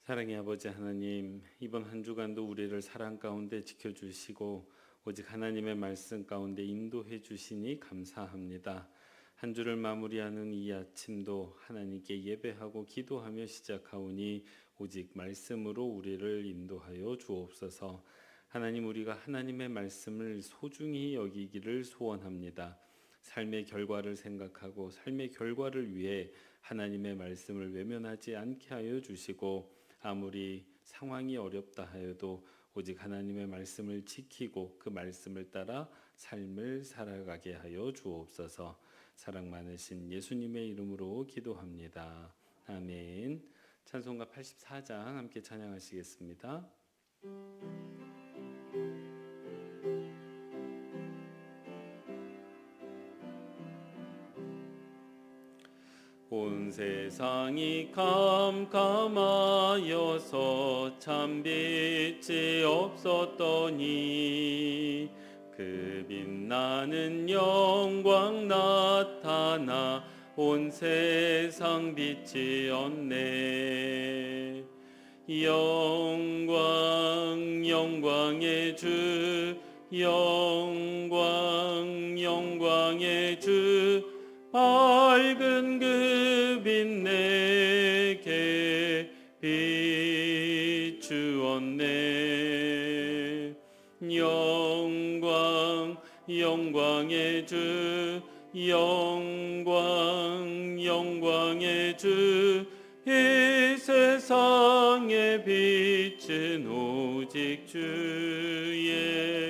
사랑의 아버지 하나님, 이번 한 주간도 우리를 사랑 가운데 지켜주시고 오직 하나님의 말씀 가운데 인도해 주시니 감사합니다. 한 주를 마무리하는 이 아침도 하나님께 예배하고 기도하며 시작하오니 오직 말씀으로 우리를 인도하여 주옵소서. 하나님, 우리가 하나님의 말씀을 소중히 여기기를 소원합니다. 삶의 결과를 생각하고 삶의 결과를 위해 하나님의 말씀을 외면하지 않게 하여 주시고, 아무리 상황이 어렵다 하여도 오직 하나님의 말씀을 지키고 그 말씀을 따라 삶을 살아가게 하여 주옵소서. 사랑 많으신 예수님의 이름으로 기도합니다. 아멘. 찬송가 84장 함께 찬양하시겠습니다. 온 세상이 캄캄하여서 참 빛이 없었더니 그 빛나는 영광 나타나 온 세상 빛이었네. 영광 영광의 주, 영광 영광의 주, 밝은 그 빛 내게 비추었네. 영광 영광의 주, 영광 영광의 주, 이 세상의 빛은 오직 주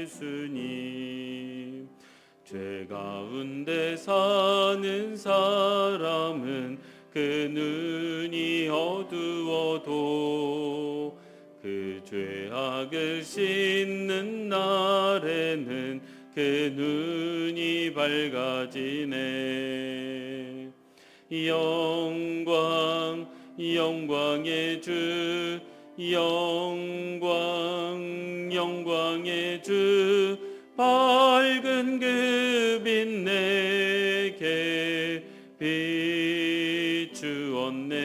예수님. 죄 가운데 사는 사람은 그 눈이 어두워도 그 죄악을 씻는 날에는 그 눈이 밝아지네. 영광 영광의 주, 영광 영광의 주, 밝은 그 빛 내게 비추었네.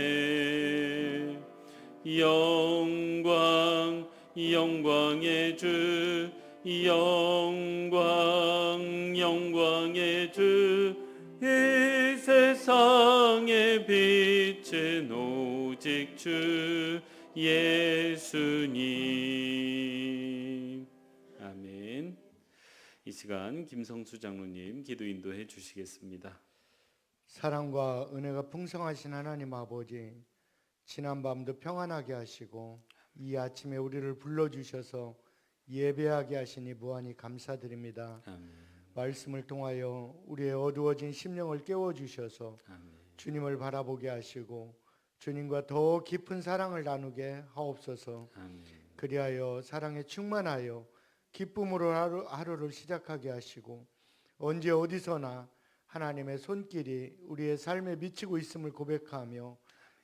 영광 영광의 주, 영광 영광의 주, 이 세상의 빛은 오직 주 예수님. 아멘. 이 시간 김성수 장로님 기도 인도해 주시겠습니다. 사랑과 은혜가 풍성하신 하나님 아버지, 지난밤도 평안하게 하시고 이 아침에 우리를 불러주셔서 예배하게 하시니 무한히 감사드립니다. 아멘. 말씀을 통하여 우리의 어두워진 심령을 깨워주셔서 아멘. 주님을 바라보게 하시고 주님과 더 깊은 사랑을 나누게 하옵소서. 아멘. 그리하여 사랑에 충만하여 기쁨으로 하루를 시작하게 하시고 언제 어디서나 하나님의 손길이 우리의 삶에 미치고 있음을 고백하며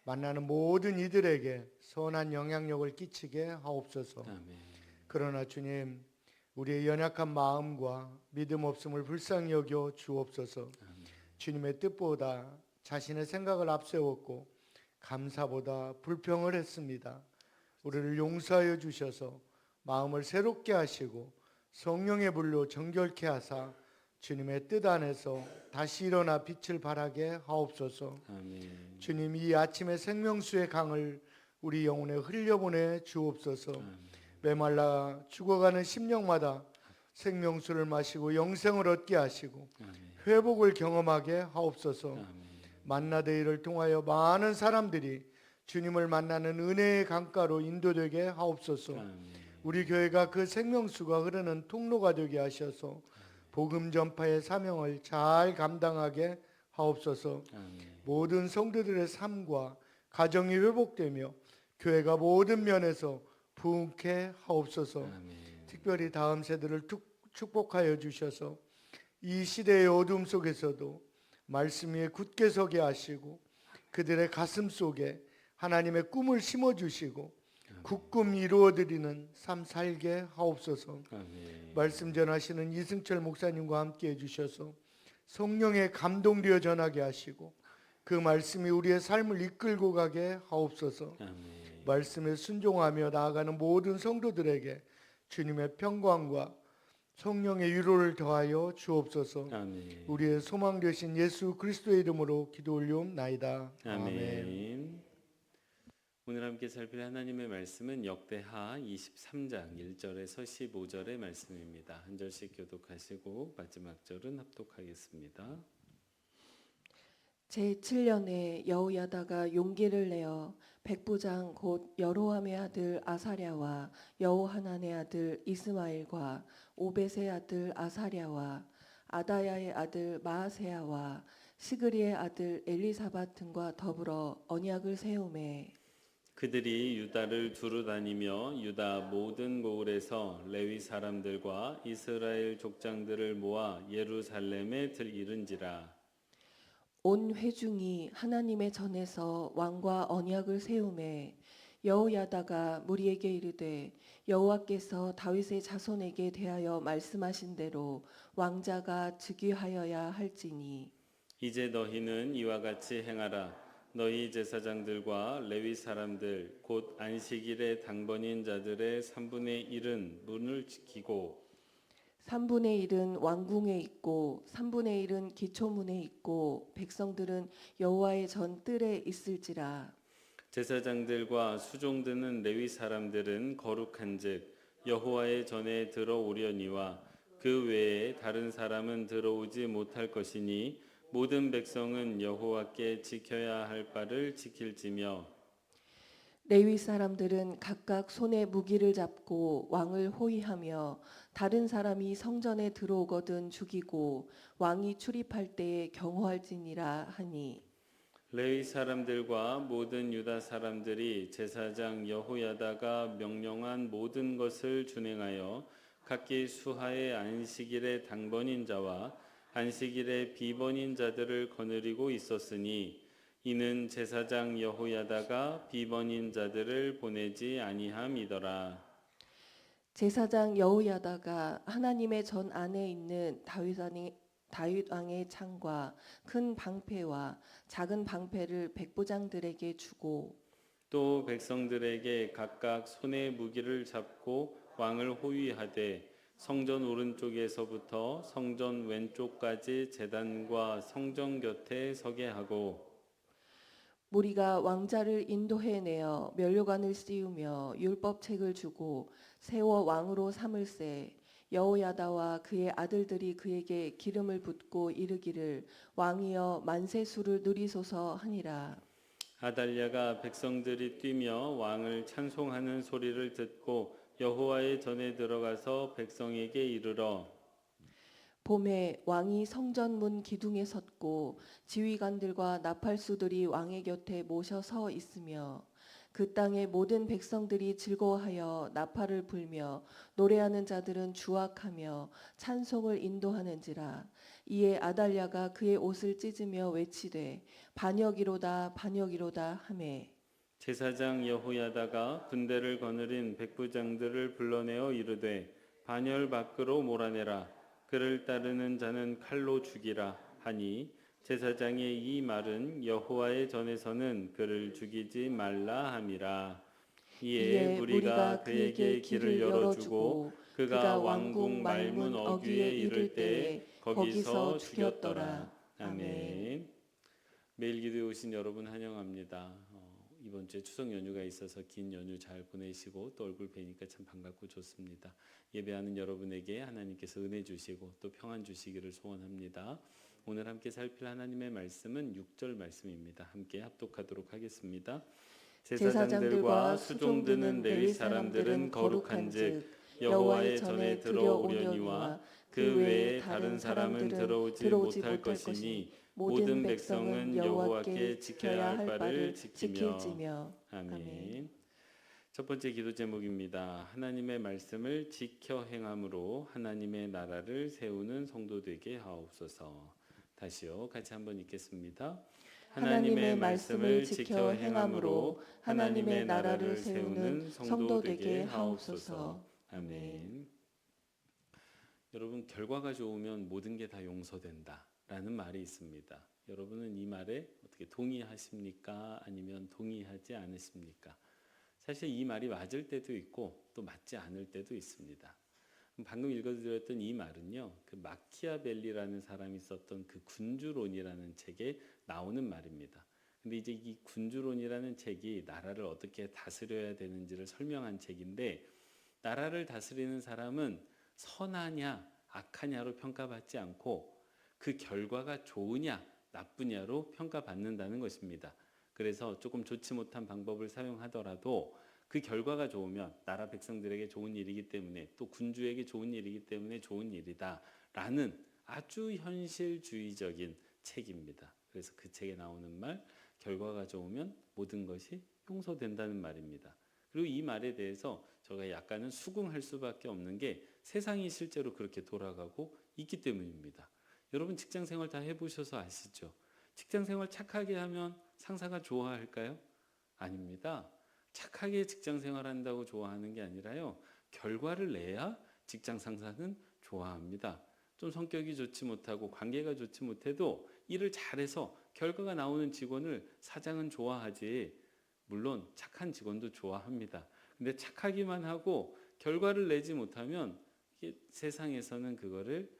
만나는 모든 이들에게 선한 영향력을 끼치게 하옵소서. 아멘. 그러나 주님, 우리의 연약한 마음과 믿음 없음을 불쌍히 여겨 주옵소서. 아멘. 주님의 뜻보다 자신의 생각을 앞세웠고 감사보다 불평을 했습니다. 우리를 용서하여 주셔서 마음을 새롭게 하시고 성령의 불로 정결케 하사 주님의 뜻 안에서 다시 일어나 빛을 발하게 하옵소서. 아멘. 주님, 이 아침의 생명수의 강을 우리 영혼에 흘려보내 주옵소서. 메말라 죽어가는 심령마다 생명수를 마시고 영생을 얻게 하시고 회복을 경험하게 하옵소서. 만나데이를 통하여 많은 사람들이 주님을 만나는 은혜의 강가로 인도되게 하옵소서. 우리 교회가 그 생명수가 흐르는 통로가 되게 하셔서 복음 전파의 사명을 잘 감당하게 하옵소서. 모든 성도들의 삶과 가정이 회복되며 교회가 모든 면에서 부흥케 하옵소서. 특별히 다음 세대를 축복하여 주셔서 이 시대의 어둠 속에서도 말씀 위에 굳게 서게 하시고 그들의 가슴 속에 하나님의 꿈을 심어주시고 굳꿈 이루어드리는 삶 살게 하옵소서. 말씀 전하시는 이승철 목사님과 함께 해주셔서 성령의 감동되어 전하게 하시고 그 말씀이 우리의 삶을 이끌고 가게 하옵소서. 말씀에 순종하며 나아가는 모든 성도들에게 주님의 평강과 성령의 위로를 더하여 주옵소서. 아멘. 우리의 소망 되신 예수 그리스도의 이름으로 기도 올리옵나이다. 아멘. 오늘 함께 살필 하나님의 말씀은 역대하 23장 1절에서 15절의 말씀입니다. 한 절씩 교독하시고 마지막 절은 합독하겠습니다. 제7년에 여호야다가 용기를 내어 백부장 곧 여로함의 아들 아사랴와 여호하난의 아들 이스마엘과 오벳의 아들 아사랴와 아다야의 아들 마아세야와 시그리의 아들 엘리사밧 등과 더불어 언약을 세우매 그들이 유다를 두루 다니며 유다 모든 고을에서 레위 사람들과 이스라엘 족장들을 모아 예루살렘에 들이른지라. 온 회중이 하나님의 전에서 왕과 언약을 세우매 여호야다가 무리에게 이르되 여호와께서 다윗의 자손에게 대하여 말씀하신 대로 왕자가 즉위하여야 할지니 이제 너희는 이와 같이 행하라. 너희 제사장들과 레위 사람들 곧 안식일에 당번인 자들의 3분의 1은 문을 지키고 3분의 1은 왕궁에 있고 3분의 1은 기초문에 있고 백성들은 여호와의 전 뜰에 있을지라. 제사장들과 수종드는 레위 사람들은 거룩한즉 여호와의 전에 들어오려니와 그 외에 다른 사람은 들어오지 못할 것이니 모든 백성은 여호와께 지켜야 할 바를 지킬지며 레위 사람들은 각각 손에 무기를 잡고 왕을 호위하며 다른 사람이 성전에 들어오거든 죽이고 왕이 출입할 때에 경호할지니라 하니 레위 사람들과 모든 유다 사람들이 제사장 여호야다가 명령한 모든 것을 준행하여 각기 수하의 안식일의 당번인 자와 안식일의 비번인 자들을 거느리고 있었으니 이는 제사장 여호야다가 비번인 자들을 보내지 아니함이더라. 제사장 여호야다가 하나님의 전 안에 있는 다윗 왕의 창과 큰 방패와 작은 방패를 백부장들에게 주고 또 백성들에게 각각 손에 무기를 잡고 왕을 호위하되 성전 오른쪽에서부터 성전 왼쪽까지 제단과 성전 곁에 서게 하고 무리가 왕자를 인도해내어 면류관을 씌우며 율법책을 주고 세워 왕으로 삼을세 여호야다와 그의 아들들이 그에게 기름을 붓고 이르기를 왕이여 만세수를 누리소서 하니라. 아달랴가 백성들이 뛰며 왕을 찬송하는 소리를 듣고 여호와의 전에 들어가서 백성에게 이르러 봄에 왕이 성전문 기둥에 섰고 지휘관들과 나팔수들이 왕의 곁에 모셔 서 있으며 그 땅의 모든 백성들이 즐거워하여 나팔을 불며 노래하는 자들은 주악하며 찬송을 인도하는지라. 이에 아달랴가 그의 옷을 찢으며 외치되 반역이로다 반역이로다 하매 제사장 여호야다가 군대를 거느린 백부장들을 불러내어 이르되 반열 밖으로 몰아내라. 그를 따르는 자는 칼로 죽이라 하니 제사장의 이 말은 여호와의 전에서는 그를 죽이지 말라 함이라. 이에 무리가 그에게 길을 열어주고 그가 왕궁 말문 어귀에 이를 때에 거기서 죽였더라. 아멘. 매일 기도에 오신 여러분 환영합니다. 이번 주에 추석 연휴가 있어서 긴 연휴 잘 보내시고 또 얼굴 뵈니까 참 반갑고 좋습니다. 예배하는 여러분에게 하나님께서 은혜 주시고 또 평안 주시기를 소원합니다. 오늘 함께 살필 하나님의 말씀은 6절 말씀입니다. 함께 합독하도록 하겠습니다. 제사장들과 수종드는 레위 사람들은 거룩한즉 여호와의 전에 들어오려니와 그 외에 다른 사람은 들어오지 못할 것이니 모든 백성은 여호와께 지켜야 할 바를 지키며 아멘. 첫 번째 기도 제목입니다. 하나님의 말씀을 지켜 행함으로 하나님의 나라를 세우는 성도 되게 하옵소서. 다시요. 같이 한번 읽겠습니다. 하나님의 말씀을 지켜 행함으로 하나님의 나라를 세우는 성도 되게 하옵소서. 아멘. 여러분, 결과가 좋으면 모든 게 다 용서된다 라는 말이 있습니다. 여러분은 이 말에 어떻게 동의하십니까? 아니면 동의하지 않으십니까? 사실 이 말이 맞을 때도 있고 또 맞지 않을 때도 있습니다. 방금 읽어드렸던 이 말은요, 그 마키아벨리라는 사람이 썼던 그 군주론이라는 책에 나오는 말입니다. 근데 이제 이 군주론이라는 책이 나라를 어떻게 다스려야 되는지를 설명한 책인데, 나라를 다스리는 사람은 선하냐 악하냐로 평가받지 않고 그 결과가 좋으냐 나쁘냐로 평가받는다는 것입니다. 그래서 조금 좋지 못한 방법을 사용하더라도 그 결과가 좋으면 나라 백성들에게 좋은 일이기 때문에, 또 군주에게 좋은 일이기 때문에 좋은 일이다라는 아주 현실주의적인 책입니다. 그래서 그 책에 나오는 말, 결과가 좋으면 모든 것이 용서된다는 말입니다. 그리고 이 말에 대해서 제가 약간은 수긍할 수밖에 없는 게, 세상이 실제로 그렇게 돌아가고 있기 때문입니다. 여러분 직장생활 다 해보셔서 아시죠? 직장생활 착하게 하면 상사가 좋아할까요? 아닙니다. 착하게 직장생활 한다고 좋아하는 게 아니라요, 결과를 내야 직장 상사는 좋아합니다. 좀 성격이 좋지 못하고 관계가 좋지 못해도 일을 잘해서 결과가 나오는 직원을 사장은 좋아하지, 물론 착한 직원도 좋아합니다. 근데 착하기만 하고 결과를 내지 못하면 세상에서는 그거를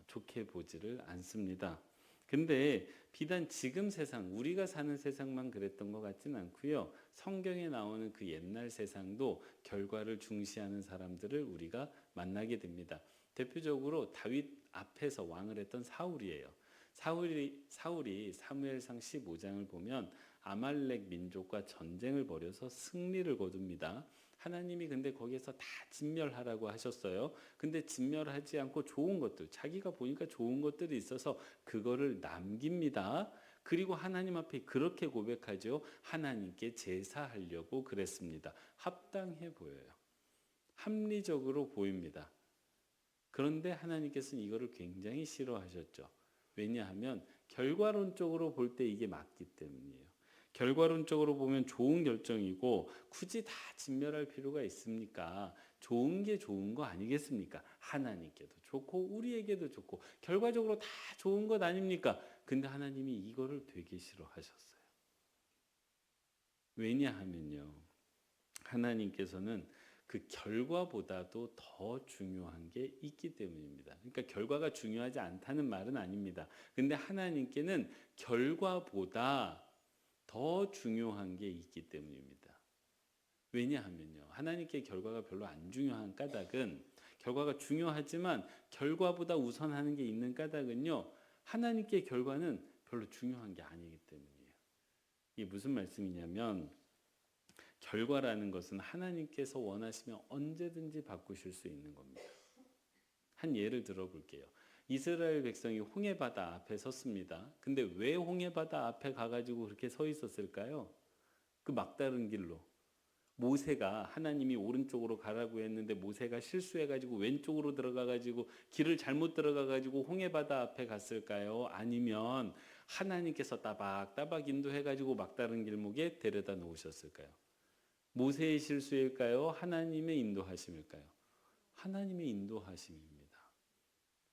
좋게 보지를 않습니다. 근데 비단 지금 세상, 우리가 사는 세상만 그랬던 것 같지는 않고요. 성경에 나오는 그 옛날 세상도 결과를 중시하는 사람들을 우리가 만나게 됩니다. 대표적으로 다윗 앞에서 왕을 했던 사울이에요. 사울이 사무엘상 15장을 보면 아말렉 민족과 전쟁을 벌여서 승리를 거둡니다. 하나님이 근데 거기에서 다 진멸하라고 하셨어요. 근데 진멸하지 않고 좋은 것들, 자기가 보니까 좋은 것들이 있어서 그거를 남깁니다. 그리고 하나님 앞에 그렇게 고백하죠. 하나님께 제사하려고 그랬습니다. 합당해 보여요. 합리적으로 보입니다. 그런데 하나님께서는 이거를 굉장히 싫어하셨죠. 왜냐하면 결과론적으로 볼 때 이게 맞기 때문이에요. 결과론적으로 보면 좋은 결정이고 굳이 다 진멸할 필요가 있습니까? 좋은 게 좋은 거 아니겠습니까? 하나님께도 좋고 우리에게도 좋고 결과적으로 다 좋은 것 아닙니까? 근데 하나님이 이거를 되게 싫어하셨어요. 왜냐하면요, 하나님께서는 그 결과보다도 더 중요한 게 있기 때문입니다. 그러니까 결과가 중요하지 않다는 말은 아닙니다. 근데 하나님께는 결과보다 더 중요한 게 있기 때문입니다. 왜냐하면요, 하나님께 결과가 별로 안 중요한 까닭은, 결과가 중요하지만 결과보다 우선하는 게 있는 까닭은요, 하나님께 결과는 별로 중요한 게 아니기 때문이에요. 이게 무슨 말씀이냐면, 결과라는 것은 하나님께서 원하시면 언제든지 바꾸실 수 있는 겁니다. 한 예를 들어볼게요. 이스라엘 백성이 홍해바다 앞에 섰습니다. 근데 왜 홍해바다 앞에 가가지고 그렇게 서 있었을까요? 그 막다른 길로. 모세가, 하나님이 오른쪽으로 가라고 했는데 모세가 실수해가지고 왼쪽으로 들어가가지고 길을 잘못 들어가가지고 홍해바다 앞에 갔을까요? 아니면 하나님께서 따박따박 인도해가지고 막다른 길목에 데려다 놓으셨을까요? 모세의 실수일까요? 하나님의 인도하심일까요? 하나님의 인도하심입니다.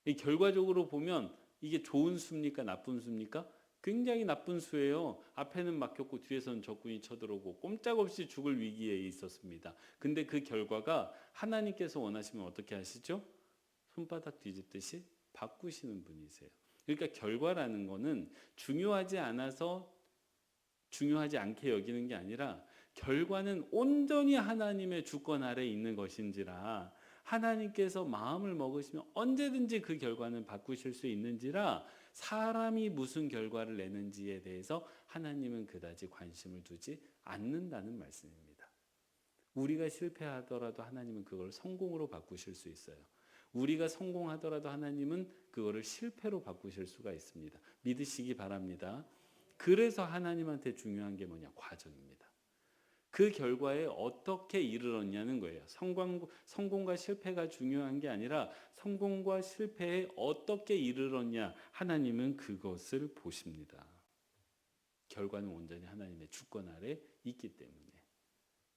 이 결과적으로 보면 이게 좋은 수입니까? 나쁜 수입니까? 굉장히 나쁜 수예요. 앞에는 막혔고 뒤에서는 적군이 쳐들어오고 꼼짝없이 죽을 위기에 있었습니다. 근데 그 결과가 하나님께서 원하시면 어떻게 하시죠? 손바닥 뒤집듯이 바꾸시는 분이세요. 그러니까 결과라는 거는 중요하지 않아서 중요하지 않게 여기는 게 아니라, 결과는 온전히 하나님의 주권 아래 있는 것인지라, 하나님께서 마음을 먹으시면 언제든지 그 결과는 바꾸실 수 있는지라, 사람이 무슨 결과를 내는지에 대해서 하나님은 그다지 관심을 두지 않는다는 말씀입니다. 우리가 실패하더라도 하나님은 그걸 성공으로 바꾸실 수 있어요. 우리가 성공하더라도 하나님은 그거를 실패로 바꾸실 수가 있습니다. 믿으시기 바랍니다. 그래서 하나님한테 중요한 게 뭐냐? 과정입니다. 그 결과에 어떻게 이르렀냐는 거예요. 성공과 실패가 중요한 게 아니라 성공과 실패에 어떻게 이르렀냐, 하나님은 그것을 보십니다. 결과는 온전히 하나님의 주권 아래 있기 때문에.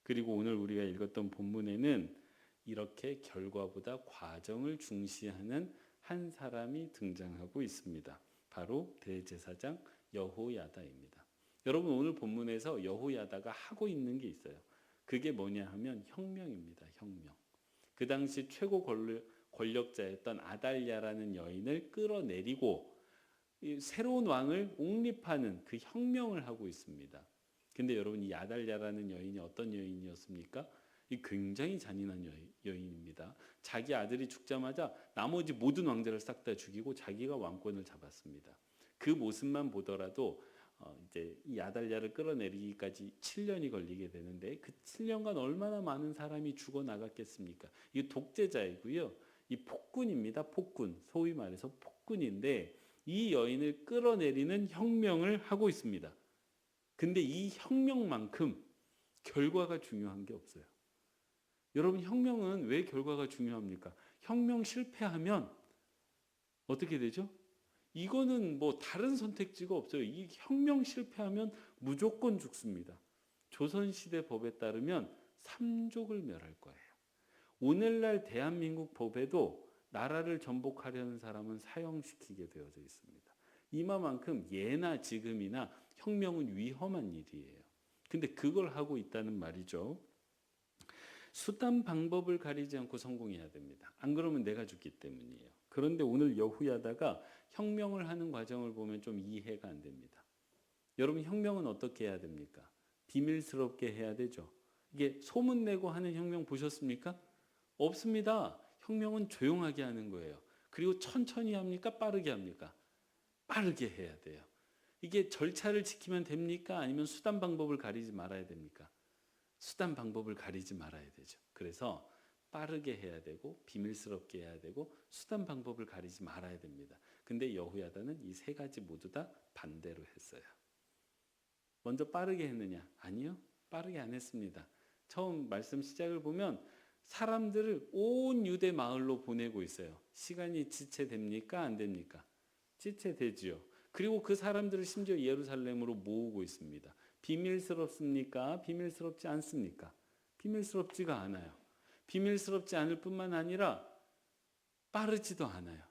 그리고 오늘 우리가 읽었던 본문에는 이렇게 결과보다 과정을 중시하는 한 사람이 등장하고 있습니다. 바로 대제사장 여호야다입니다. 여러분, 오늘 본문에서 여호야다가 하고 있는 게 있어요. 그게 뭐냐 하면 혁명입니다. 혁명. 그 당시 최고 권력자였던 아달랴라는 여인을 끌어내리고 새로운 왕을 옹립하는 그 혁명을 하고 있습니다. 근데 여러분, 이 아달랴라는 여인이 어떤 여인이었습니까? 이 굉장히 잔인한 여인입니다. 자기 아들이 죽자마자 나머지 모든 왕자를 싹 다 죽이고 자기가 왕권을 잡았습니다. 그 모습만 보더라도 이제 이 아달랴를 끌어내리기까지 7년이 걸리게 되는데, 그 7년간 얼마나 많은 사람이 죽어 나갔겠습니까? 이 독재자이고요. 이 폭군입니다. 폭군. 소위 말해서 폭군인데 이 여인을 끌어내리는 혁명을 하고 있습니다. 근데 이 혁명만큼 결과가 중요한 게 없어요. 여러분, 혁명은 왜 결과가 중요합니까? 혁명 실패하면 어떻게 되죠? 이거는 뭐 다른 선택지가 없어요. 이 혁명 실패하면 무조건 죽습니다. 조선시대 법에 따르면 삼족을 멸할 거예요. 오늘날 대한민국 법에도 나라를 전복하려는 사람은 사형시키게 되어져 있습니다. 이만큼 예나 지금이나 혁명은 위험한 일이에요. 근데 그걸 하고 있다는 말이죠. 수단 방법을 가리지 않고 성공해야 됩니다. 안 그러면 내가 죽기 때문이에요. 그런데 오늘 여호야다가 혁명을 하는 과정을 보면 좀 이해가 안 됩니다. 여러분, 혁명은 어떻게 해야 됩니까? 비밀스럽게 해야 되죠. 이게 소문내고 하는 혁명 보셨습니까? 없습니다. 혁명은 조용하게 하는 거예요. 그리고 천천히 합니까? 빠르게 합니까? 빠르게 해야 돼요. 이게 절차를 지키면 됩니까? 아니면 수단 방법을 가리지 말아야 됩니까? 수단 방법을 가리지 말아야 되죠. 그래서 빠르게 해야 되고 비밀스럽게 해야 되고 수단 방법을 가리지 말아야 됩니다. 근데 여호야다는 이 세 가지 모두 다 반대로 했어요. 먼저 빠르게 했느냐? 아니요. 빠르게 안 했습니다. 처음 말씀 시작을 보면 사람들을 온 유대 마을로 보내고 있어요. 시간이 지체됩니까? 안 됩니까? 지체되지요. 그리고 그 사람들을 심지어 예루살렘으로 모으고 있습니다. 비밀스럽습니까? 비밀스럽지 않습니까? 비밀스럽지가 않아요. 비밀스럽지 않을 뿐만 아니라 빠르지도 않아요.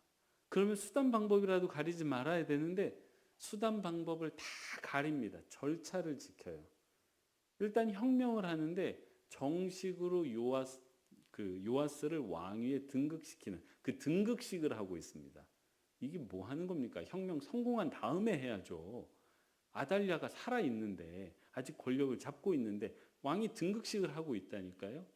그러면 수단 방법이라도 가리지 말아야 되는데 수단 방법을 다 가립니다. 절차를 지켜요. 일단 혁명을 하는데 정식으로 요아스를 왕위에 등극시키는 그 등극식을 하고 있습니다. 이게 뭐 하는 겁니까? 혁명 성공한 다음에 해야죠. 아달랴가 살아있는데, 아직 권력을 잡고 있는데 왕이 등극식을 하고 있다니까요.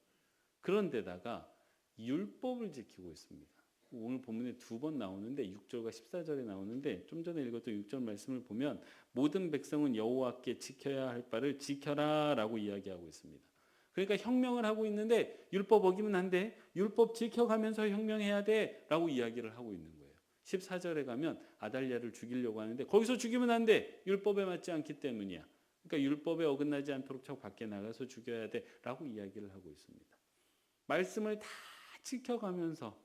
그런데다가 율법을 지키고 있습니다. 오늘 본문에 2번 나오는데 6절과 14절에 나오는데, 좀 전에 읽었던 6절 말씀을 보면 모든 백성은 여호와께 지켜야 할 바를 지켜라 라고 이야기하고 있습니다. 그러니까 혁명을 하고 있는데 율법 어기면 안 돼, 율법 지켜가면서 혁명해야 돼 라고 이야기를 하고 있는 거예요. 14절에 가면 아달랴를 죽이려고 하는데 거기서 죽이면 안 돼, 혁법에 맞지 않기 때문이야. 그러니까 율법에 어긋나지 않도록 저 밖에 나가서 죽여야 돼 라고 이야기를 하고 있습니다. 말씀을 다 지켜가면서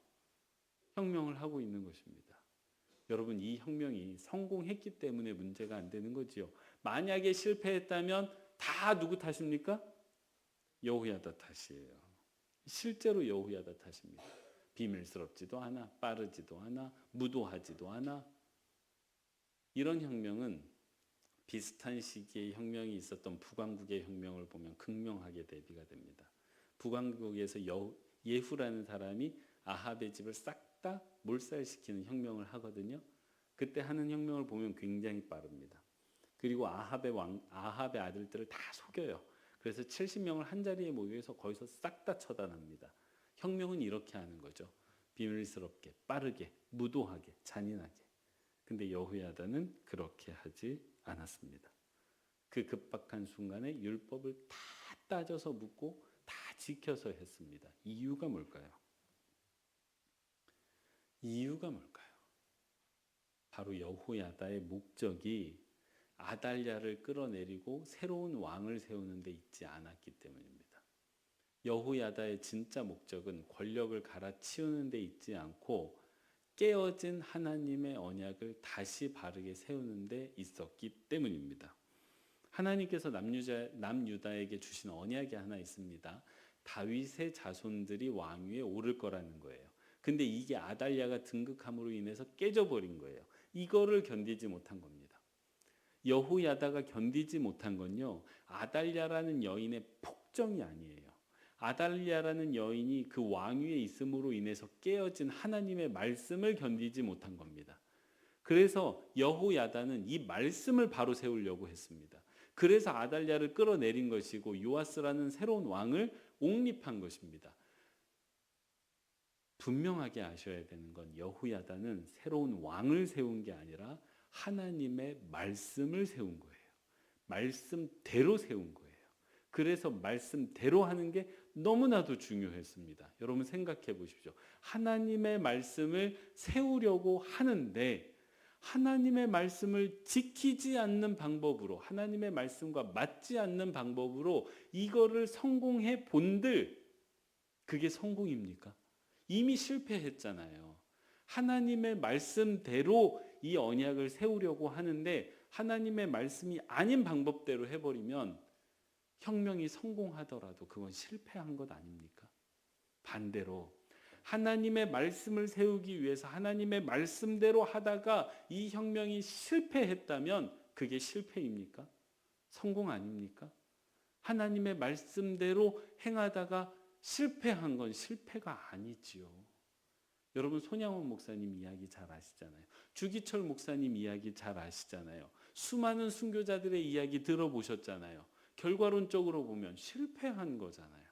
혁명을 하고 있는 것입니다. 여러분, 이 혁명이 성공했기 때문에 문제가 안 되는 거지요. 만약에 실패했다면 다 누구 탓입니까? 여호야다 탓이에요. 실제로 여호야다 탓입니다. 비밀스럽지도 않아, 빠르지도 않아, 무도하지도 않아. 이런 혁명은 비슷한 시기에 혁명이 있었던 북왕국의 혁명을 보면 극명하게 대비가 됩니다. 북왕국에서 예후라는 사람이 아합의 집을 싹 다 몰살시키는 혁명을 하거든요. 그때 하는 혁명을 보면 굉장히 빠릅니다. 그리고 아합의 아들들을 다 속여요. 그래서 70명을 한 자리에 모여서 거기서 싹 다 처단합니다. 혁명은 이렇게 하는 거죠. 비밀스럽게, 빠르게, 무도하게, 잔인하게. 근데 여호야다는 그렇게 하지 않았습니다. 그 급박한 순간에 율법을 다 따져서 묻고 다 지켜서 했습니다. 이유가 뭘까요? 이유가 뭘까요? 바로 여호야다의 목적이 아달랴를 끌어내리고 새로운 왕을 세우는 데 있지 않았기 때문입니다. 여호야다의 진짜 목적은 권력을 갈아치우는 데 있지 않고 깨어진 하나님의 언약을 다시 바르게 세우는 데 있었기 때문입니다. 하나님께서 남유다에게 주신 언약이 하나 있습니다. 다윗의 자손들이 왕위에 오를 거라는 거예요. 근데 이게 아달랴가 등극함으로 인해서 깨져버린 거예요. 이거를 견디지 못한 겁니다. 여호야다가 견디지 못한 건요, 아달랴라는 여인의 특정이 아니에요. 아달리아라는 여인이 그 왕위에 있음으로 인해서 깨어진 하나님의 말씀을 견디지 못한 겁니다. 그래서 여호야다는 이 말씀을 바로 세우려고 했습니다. 그래서 아달리아를 끌어내린 것이고 요아스라는 새로운 왕을 옹립한 것입니다. 분명하게 아셔야 되는 건 여호야다는 새로운 왕을 세운 게 아니라 하나님의 말씀을 세운 거예요. 말씀대로 세운 거예요. 그래서 말씀대로 하는 게 너무나도 중요했습니다. 여러분 생각해 보십시오. 하나님의 말씀을 세우려고 하는데 하나님의 말씀을 지키지 않는 방법으로, 하나님의 말씀과 맞지 않는 방법으로 이거를 성공해 본들, 그게 성공입니까? 이미 실패했잖아요. 하나님의 말씀대로 이 언약을 세우려고 하는데 하나님의 말씀이 아닌 방법대로 해버리면 혁명이 성공하더라도 그건 실패한 것 아닙니까? 반대로 하나님의 말씀을 세우기 위해서 하나님의 말씀대로 하다가 이 혁명이 실패했다면 그게 실패입니까? 성공 아닙니까? 하나님의 말씀대로 행하다가 실패한 건 실패가 아니지요. 여러분 손양원 목사님 이야기 잘 아시잖아요. 주기철 목사님 이야기 잘 아시잖아요. 수많은 순교자들의 이야기 들어보셨잖아요. 결과론적으로 보면 실패한 거잖아요.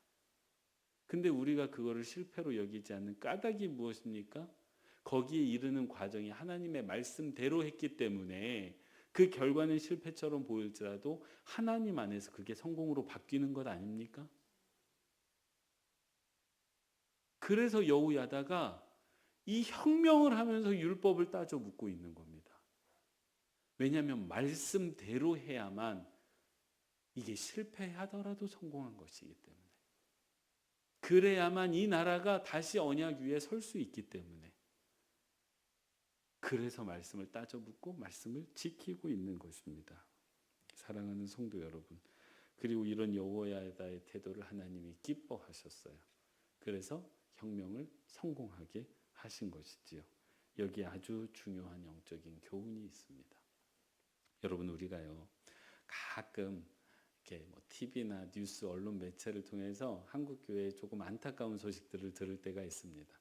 근데 우리가 그거를 실패로 여기지 않는 까닭이 무엇입니까? 거기에 이르는 과정이 하나님의 말씀대로 했기 때문에 그 결과는 실패처럼 보일지라도 하나님 안에서 그게 성공으로 바뀌는 것 아닙니까? 그래서 여호야다가 이 혁명을 하면서 율법을 따져 묻고 있는 겁니다. 왜냐하면 말씀대로 해야만 이게 실패하더라도 성공한 것이기 때문에. 그래야만 이 나라가 다시 언약 위에 설 수 있기 때문에. 그래서 말씀을 따져 묻고 말씀을 지키고 있는 것입니다. 사랑하는 성도 여러분, 그리고 이런 여호야다의 태도를 하나님이 기뻐하셨어요. 그래서 혁명을 성공하게 하신 것이지요. 여기에 아주 중요한 영적인 교훈이 있습니다. 여러분 우리가요 가끔 이렇게 뭐 TV나 뉴스 언론 매체를 통해서 한국 교회에 조금 안타까운 소식들을 들을 때가 있습니다.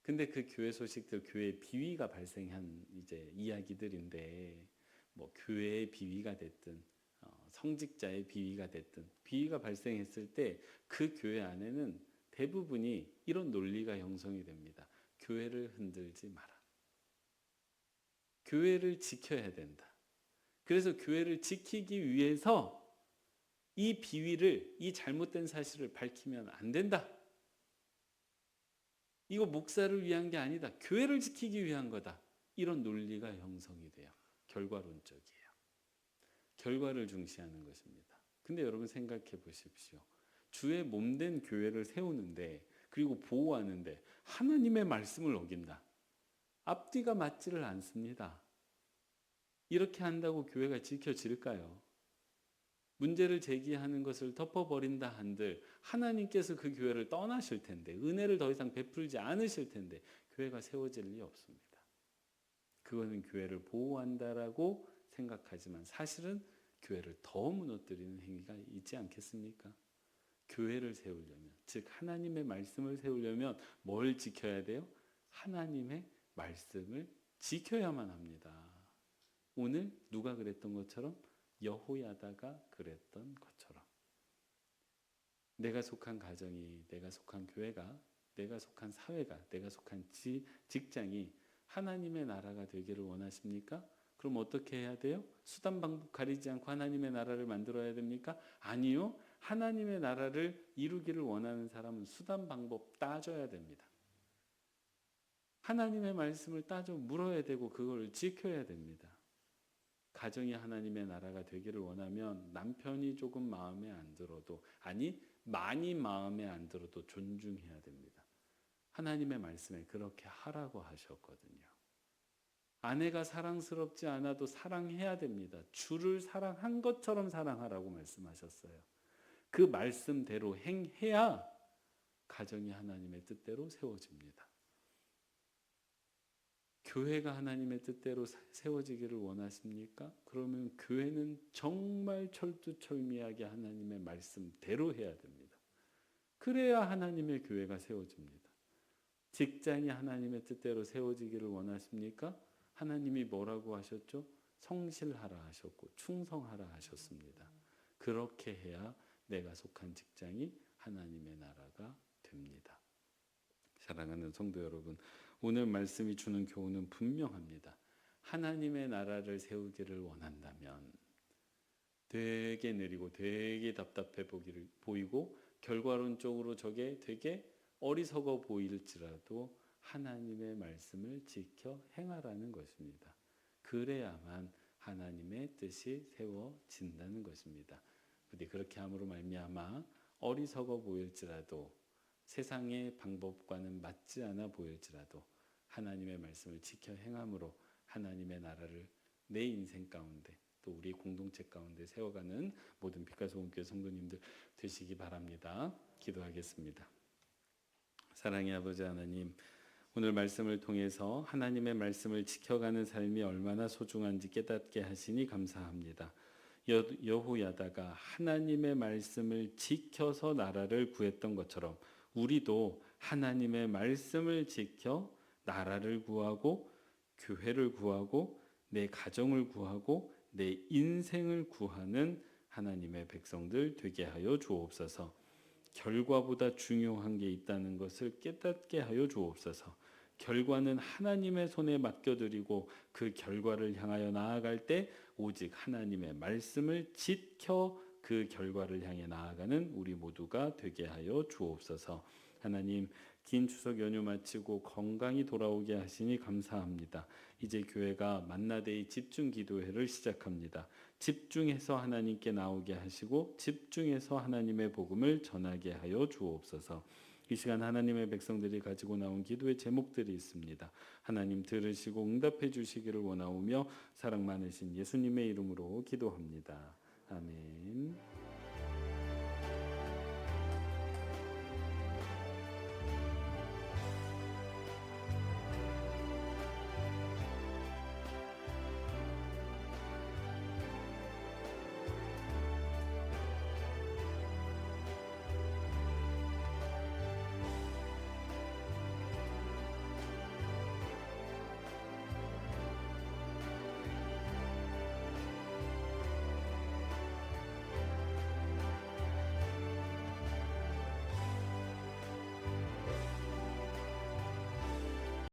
근데 그 교회 소식들, 교회 비위가 발생한 이제 이야기들인데 뭐 교회의 비위가 됐든 성직자의 비위가 됐든 비위가 발생했을 때 그 교회 안에는 대부분이 이런 논리가 형성이 됩니다. 교회를 흔들지 마라. 교회를 지켜야 된다. 그래서 교회를 지키기 위해서 이 비위를, 이 잘못된 사실을 밝히면 안 된다. 이거 목사를 위한 게 아니다. 교회를 지키기 위한 거다. 이런 논리가 형성이 돼요. 결과론적이에요. 결과를 중시하는 것입니다. 근데 여러분 생각해 보십시오. 주의 몸된 교회를 세우는데 그리고 보호하는데 하나님의 말씀을 어긴다. 앞뒤가 맞지를 않습니다. 이렇게 한다고 교회가 지켜질까요? 문제를 제기하는 것을 덮어버린다 한들 하나님께서 그 교회를 떠나실 텐데, 은혜를 더 이상 베풀지 않으실 텐데 교회가 세워질 리 없습니다. 그거는 교회를 보호한다라고 생각하지만 사실은 교회를 더 무너뜨리는 행위가 있지 않겠습니까? 교회를 세우려면, 즉 하나님의 말씀을 세우려면 뭘 지켜야 돼요? 하나님의 말씀을 지켜야만 합니다. 오늘 누가 그랬던 것처럼? 여호야다가 그랬던 것처럼 내가 속한 가정이, 내가 속한 교회가, 내가 속한 사회가, 내가 속한 직장이 하나님의 나라가 되기를 원하십니까? 그럼 어떻게 해야 돼요? 수단 방법 가리지 않고 하나님의 나라를 만들어야 됩니까? 아니요. 하나님의 나라를 이루기를 원하는 사람은 수단 방법 따져야 됩니다. 하나님의 말씀을 따져 물어야 되고 그걸 지켜야 됩니다. 가정이 하나님의 나라가 되기를 원하면 남편이 조금 마음에 안 들어도, 아니 많이 마음에 안 들어도 존중해야 됩니다. 하나님의 말씀에 그렇게 하라고 하셨거든요. 아내가 사랑스럽지 않아도 사랑해야 됩니다. 주를 사랑한 것처럼 사랑하라고 말씀하셨어요. 그 말씀대로 행해야 가정이 하나님의 뜻대로 세워집니다. 교회가 하나님의 뜻대로 세워지기를 원하십니까? 그러면 교회는 정말 철두철미하게 하나님의 말씀대로 해야 됩니다. 그래야 하나님의 교회가 세워집니다. 직장이 하나님의 뜻대로 세워지기를 원하십니까? 하나님이 뭐라고 하셨죠? 성실하라 하셨고 충성하라 하셨습니다. 그렇게 해야 내가 속한 직장이 하나님의 나라가 됩니다. 사랑하는 성도 여러분, 오늘 말씀이 주는 교훈은 분명합니다. 하나님의 나라를 세우기를 원한다면 되게 느리고 되게 답답해 보이고 결과론적으로 저게 되게 어리석어 보일지라도 하나님의 말씀을 지켜 행하라는 것입니다. 그래야만 하나님의 뜻이 세워진다는 것입니다. 부디 그렇게 함으로 말미암아 어리석어 보일지라도 세상의 방법과는 맞지 않아 보일지라도 하나님의 말씀을 지켜 행함으로 하나님의 나라를 내 인생 가운데 또 우리 공동체 가운데 세워가는 모든 빛과 소금교회 성도님들 되시기 바랍니다. 기도하겠습니다. 사랑의 아버지 하나님, 오늘 말씀을 통해서 하나님의 말씀을 지켜가는 삶이 얼마나 소중한지 깨닫게 하시니 감사합니다. 여호야다가 하나님의 말씀을 지켜서 나라를 구했던 것처럼 우리도 하나님의 말씀을 지켜 나라를 구하고 교회를 구하고 내 가정을 구하고 내 인생을 구하는 하나님의 백성들 되게 하여 주옵소서. 결과보다 중요한 게 있다는 것을 깨닫게 하여 주옵소서. 결과는 하나님의 손에 맡겨드리고 그 결과를 향하여 나아갈 때 오직 하나님의 말씀을 지켜 그 결과를 향해 나아가는 우리 모두가 되게 하여 주옵소서. 하나님, 긴 추석 연휴 마치고 건강히 돌아오게 하시니 감사합니다. 이제 교회가 만나데이 집중 기도회를 시작합니다. 집중해서 하나님께 나오게 하시고 집중해서 하나님의 복음을 전하게 하여 주옵소서. 이 시간 하나님의 백성들이 가지고 나온 기도의 제목들이 있습니다. 하나님 들으시고 응답해 주시기를 원하오며 사랑 많으신 예수님의 이름으로 기도합니다. 아멘.